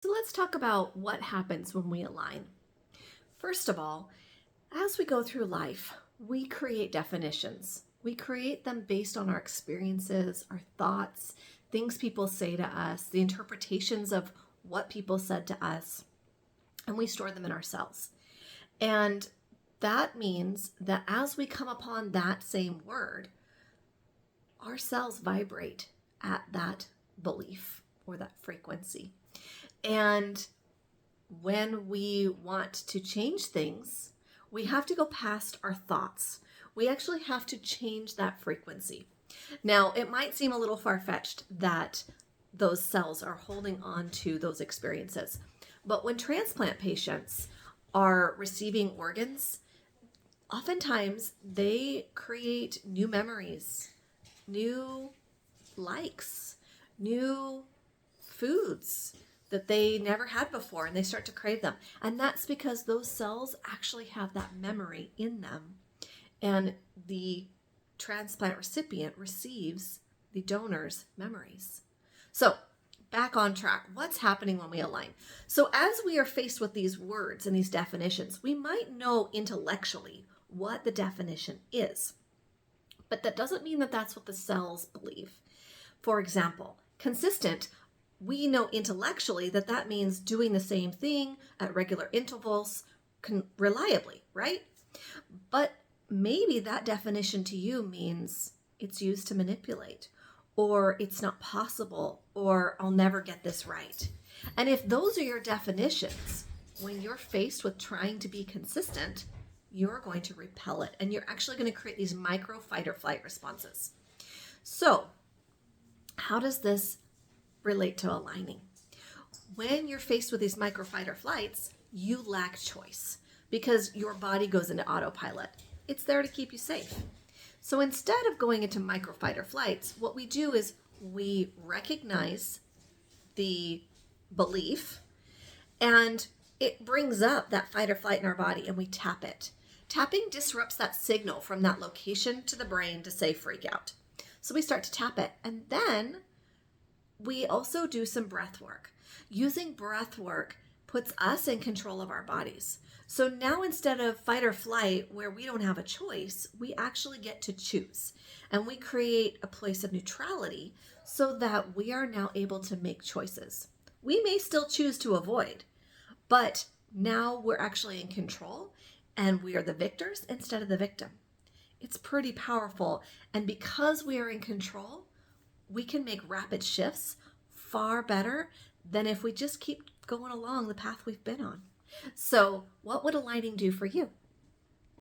So let's talk about what happens when we align. First of all, as we go through life, we create definitions. We create them based on our experiences, our thoughts, things people say to us, the interpretations of what people said to us, and we store them in ourselves. And that means that as we come upon that same word, our cells vibrate at that belief or that frequency. And when we want to change things, we have to go past our thoughts. We actually have to change that frequency. Now, it might seem a little far-fetched that those cells are holding on to those experiences. But when transplant patients are receiving organs, oftentimes they create new memories, new likes, new foods that they never had before, and they start to crave them. And that's because those cells actually have that memory in them. And the transplant recipient receives the donor's memories. So back on track, what's happening when we align? So as we are faced with these words and these definitions, we might know intellectually what the definition is, but that doesn't mean that that's what the cells believe. For example, consistent, we know intellectually that that means doing the same thing at regular intervals reliably, right? But maybe that definition to you means it's used to manipulate, or it's not possible, or I'll never get this right. And if those are your definitions, when you're faced with trying to be consistent, you're going to repel it, and you're actually going to create these micro fight or flight responses. So how does this relate to aligning? When you're faced with these micro fight or flights, you lack choice because your body goes into autopilot. It's there to keep you safe. So instead of going into micro fight or flights, what we do is we recognize the belief, and it brings up that fight or flight in our body, and we tap it. Tapping disrupts that signal from that location to the brain to say freak out. So we start to tap it, and then we also do some breath work. Using breath work puts us in control of our bodies. So now instead of fight or flight, where we don't have a choice, we actually get to choose. And we create a place of neutrality so that we are now able to make choices. We may still choose to avoid, but now we're actually in control, and we are the victors instead of the victim. It's pretty powerful. And because we are in control, we can make rapid shifts far better than if we just keep going along the path we've been on. So what would aligning do for you?